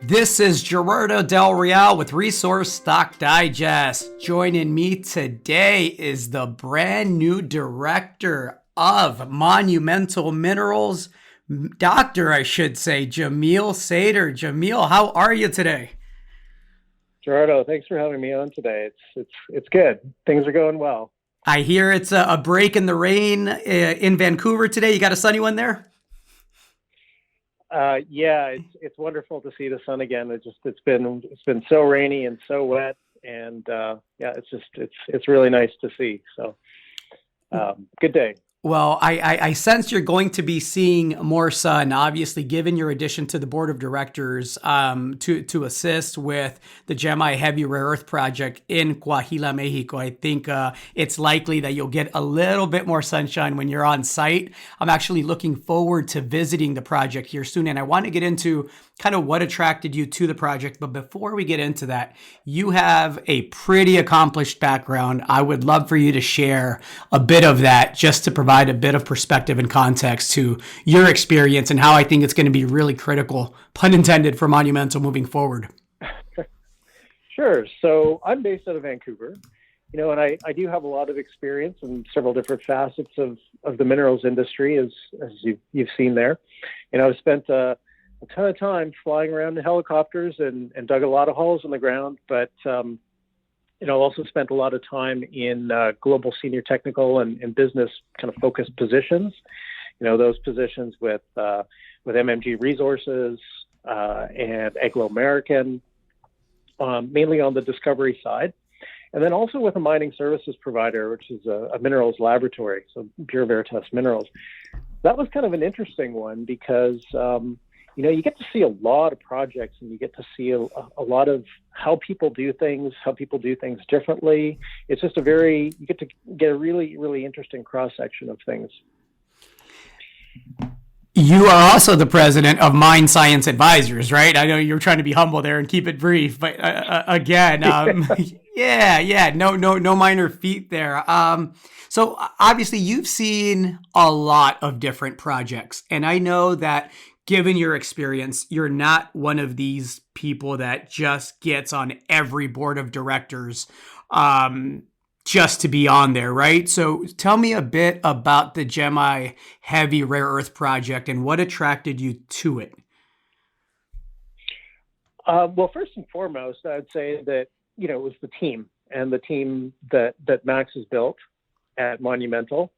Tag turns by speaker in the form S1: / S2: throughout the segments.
S1: This is Gerardo Del Real with Resource Stock Digest. Joining me today is the brand new director of Monumental Minerals, Doctor, I should say, Jamil Sater. Jamil, how are you today?
S2: Gerardo, thanks for having me on today. It's good. Things are going well.
S1: I hear it's a break in the rain in Vancouver today. You got a sunny one there?
S2: Yeah, it's wonderful to see the sun again. It's been so rainy and so wet, and yeah, it's really nice to see. So, good day.
S1: Well, I sense you're going to be seeing more sun, obviously, given your addition to the board of directors to assist with the GEMI Heavy Rare Earth Project in Coahuila, Mexico. I think it's likely that you'll get a little bit more sunshine when you're on site. I'm actually looking forward to visiting the project here soon, and I want to get into kind of what attracted you to the project. But before we get into that, you have a pretty accomplished background. I would love for you to share a bit of that just to provide a bit of perspective and context to your experience and how I think it's going to be really critical, pun intended, for Monumental moving forward.
S2: Sure. So I'm based out of Vancouver, and I do have a lot of experience in several different facets of the minerals industry, as you've seen there. I've spent a ton of time flying around in helicopters and dug a lot of holes in the ground, but also spent a lot of time in global senior technical and business kind of focused positions. Those positions with MMG Resources and Anglo American, mainly on the discovery side, and then also with a mining services provider, which is a minerals laboratory, so Pure Veritas Minerals. That was kind of an interesting one because you get to see a lot of projects, and you get to see a lot of how people do things differently. It's just you get to get a really, really interesting cross-section of things.
S1: You are also the president of Mine Science Advisors, right? I know you're trying to be humble there and keep it brief, but again, no minor feat there. So obviously you've seen a lot of different projects, and I know that given your experience, you're not one of these people that just gets on every board of directors just to be on there, right? So tell me a bit about the GEMI Heavy Rare Earth Project and what attracted you to it.
S2: Well, first and foremost, I'd say that, it was the team that Max has built at Monumental.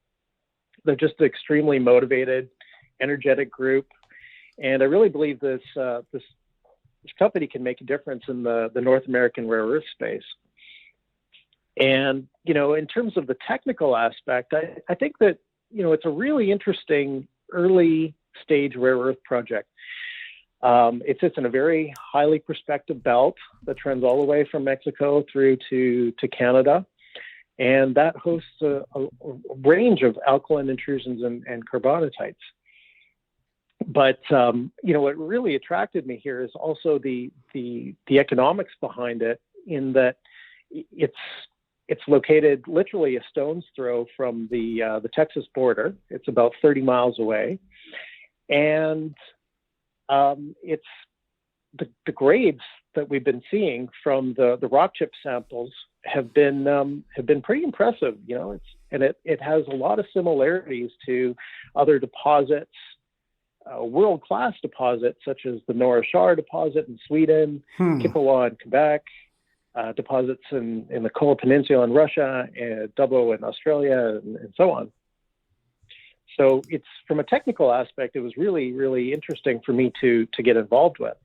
S2: They're just an extremely motivated, energetic group. And I really believe this company can make a difference in the North American rare earth space. And, in terms of the technical aspect, I think that, it's a really interesting early stage rare earth project. It sits in a very highly prospective belt that trends all the way from Mexico through to Canada. And that hosts a range of alkaline intrusions and carbonatites. But what really attracted me here is also the economics behind it, in that it's located literally a stone's throw from the Texas border. It's about 30 miles away, and it's the grades that we've been seeing from the rock chip samples have been pretty impressive. It has a lot of similarities to other deposits. World-class deposits such as the Norra Kärr deposit in Sweden, Kippawa in Quebec, deposits in the Kola Peninsula in Russia, and Dubbo in Australia, and so on. So it's, from a technical aspect, it was really, really interesting for me to get involved with.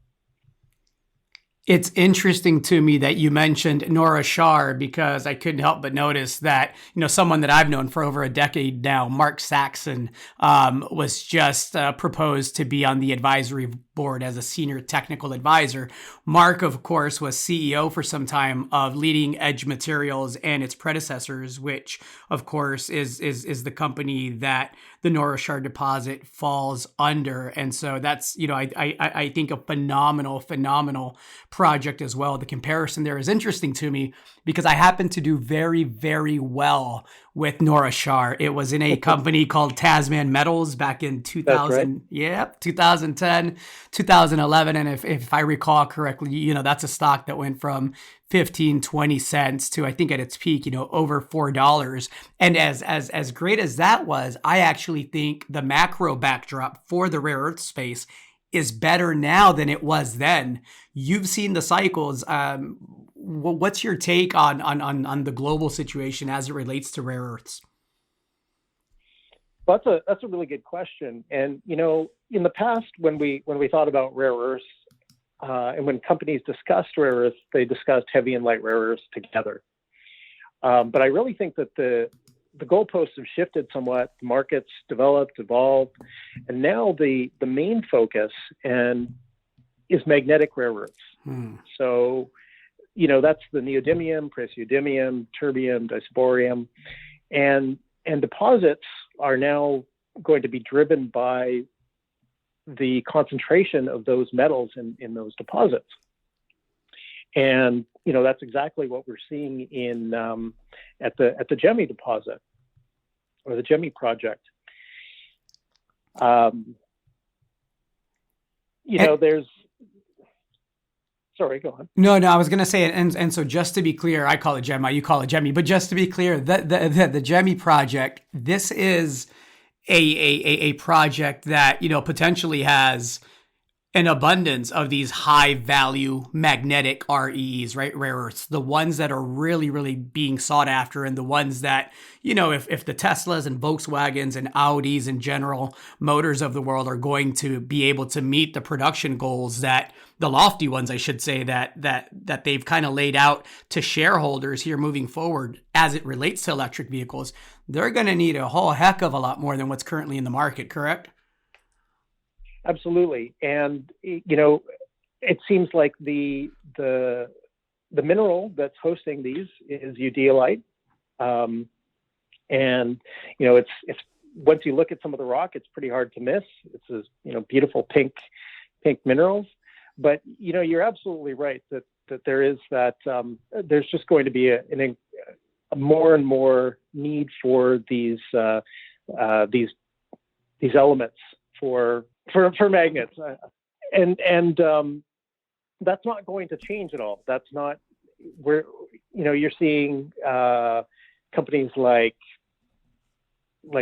S1: It's interesting to me that you mentioned Norra Kärr, because I couldn't help but notice that, someone that I've known for over a decade now, Mark Saxon, was just proposed to be on the advisory board as a senior technical advisor. Mark, of course, was CEO for some time of Leading Edge Materials and its predecessors, which, of course, is the company that the Norra Kärr deposit falls under. And so that's, I think a phenomenal project as well. The comparison there is interesting to me because I happen to do very, very well with Nora Shar. It was in a company called Tasman Metals back in 2000,
S2: That's right.
S1: 2010, 2011. And if I recall correctly, that's a stock that went from 15, 20 cents to, I think at its peak, over $4. And as great as that was, I actually think the macro backdrop for the rare earth space is better now than it was then. You've seen the cycles. What's your take on the global situation as it relates to rare earths?
S2: Well, that's a really good question. And in the past, when we thought about rare earths, and when companies discussed rare earths, they discussed heavy and light rare earths together. But I really think that the goalposts have shifted somewhat. The markets developed, evolved, and now the main focus is magnetic rare earths. So, that's the neodymium, praseodymium, terbium, dysprosium, and deposits are now going to be driven by the concentration of those metals in those deposits. And that's exactly what we're seeing in at the Jamil deposit or the Jamil project. There's. Sorry, go on.
S1: No, I was going to say it. And so just to be clear, I call it Jamil, you call it Jamil, but just to be clear, the Jamil project, this is a project that, potentially has an abundance of these high value magnetic REEs, right? Rare earths, the ones that are really, really being sought after, and the ones that, if the Teslas and Volkswagens and Audis and General Motors of the world are going to be able to meet the production goals, that the lofty ones, I should say, that they've kind of laid out to shareholders here moving forward as it relates to electric vehicles, they're going to need a whole heck of a lot more than what's currently in the market, correct?
S2: Absolutely. And, it seems like the mineral that's hosting these is eudialyte. And, it's once you look at some of the rock, it's pretty hard to miss. It's this, beautiful pink minerals. But, you're absolutely right that there is that, there's just going to be a more and more need for these elements for magnets, and that's not going to change at all. That's not where you're seeing companies like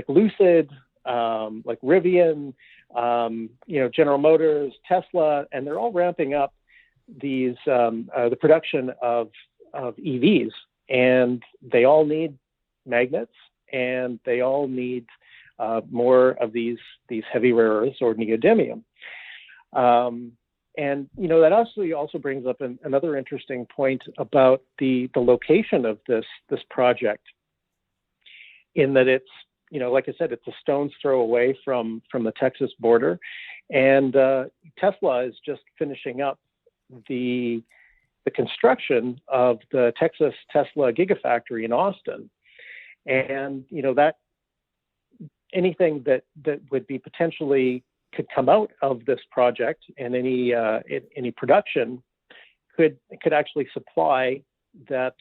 S2: Lucid, like Rivian, General Motors, Tesla, and they're all ramping up these the production of EVs, and they all need magnets, and they all need more of these heavy rare earths or neodymium. And that also brings up another interesting point about the location of this project, in that it's, like I said, it's a stone's throw away from the Texas border, and Tesla is just finishing up the construction of the Texas Tesla Gigafactory in Austin, and that anything that would be potentially could come out of this project, and any production could actually supply that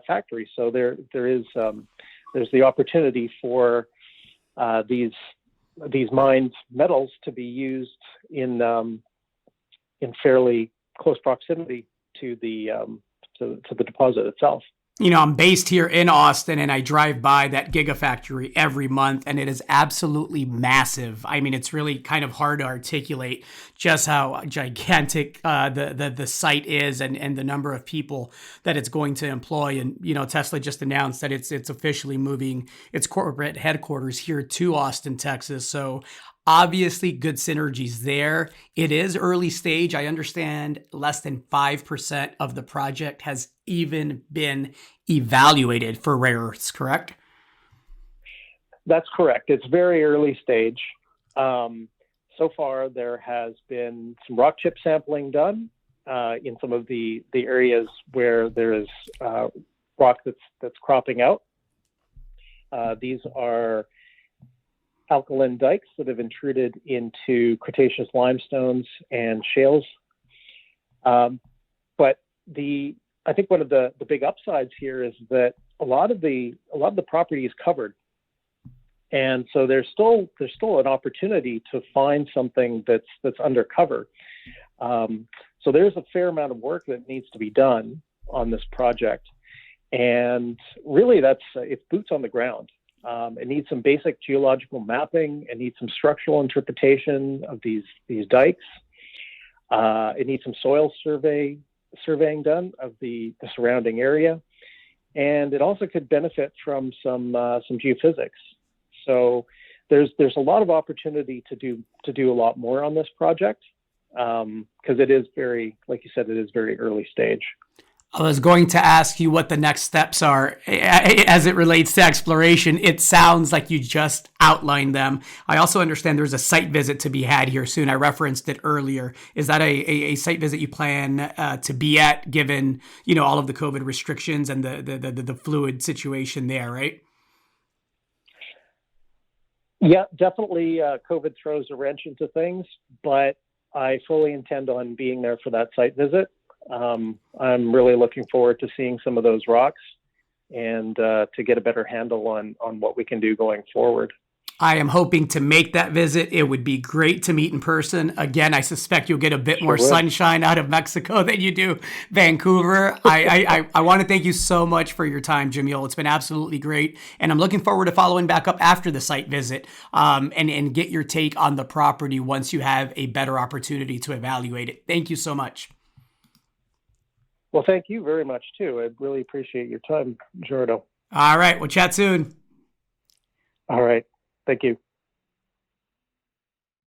S2: factory. So there's the opportunity for these mined metals to be used in fairly close proximity to the deposit itself.
S1: I'm based here in Austin, and I drive by that Gigafactory every month, and it is absolutely massive. I mean, it's really kind of hard to articulate just how gigantic the site is, and the number of people that it's going to employ. And Tesla just announced that it's officially moving its corporate headquarters here to Austin, Texas. So obviously, good synergies there. It is early stage. I understand less than 5% of the project has even been evaluated for rare earths, correct?
S2: That's correct. It's very early stage. So far, there has been some rock chip sampling done in some of the areas where there is rock that's cropping out. These are alkaline dikes that have intruded into Cretaceous limestones and shales. But I think one of the big upsides here is that a lot of the property is covered, and so there's still an opportunity to find something that's undercover. So there's a fair amount of work that needs to be done on this project, and really it's boots on the ground. It needs some basic geological mapping. It needs some structural interpretation of these dikes. It needs some soil surveying done of the surrounding area, and it also could benefit from some geophysics. So there's a lot of opportunity to do a lot more on this project, because it is very, like you said, it is very early stage.
S1: I was going to ask you what the next steps are as it relates to exploration. It sounds like you just outlined them. I also understand there's a site visit to be had here soon. I referenced it earlier. Is that a site visit you plan to be at, given all of the COVID restrictions and the fluid situation there, right?
S2: Yeah, definitely. COVID throws a wrench into things, but I fully intend on being there for that site visit. I'm really looking forward to seeing some of those rocks and to get a better handle on what we can do going forward.
S1: I am hoping to make that visit. It would be great to meet in person. Again, I suspect you'll get a bit more sunshine out of Mexico than you do Vancouver. I want to thank you so much for your time, Jamil. It's been absolutely great. And I'm looking forward to following back up after the site visit and get your take on the property once you have a better opportunity to evaluate it. Thank you so much.
S2: Well, thank you very much, too. I really appreciate your time, Gerardo.
S1: All right. We'll chat soon.
S2: All right. Thank you.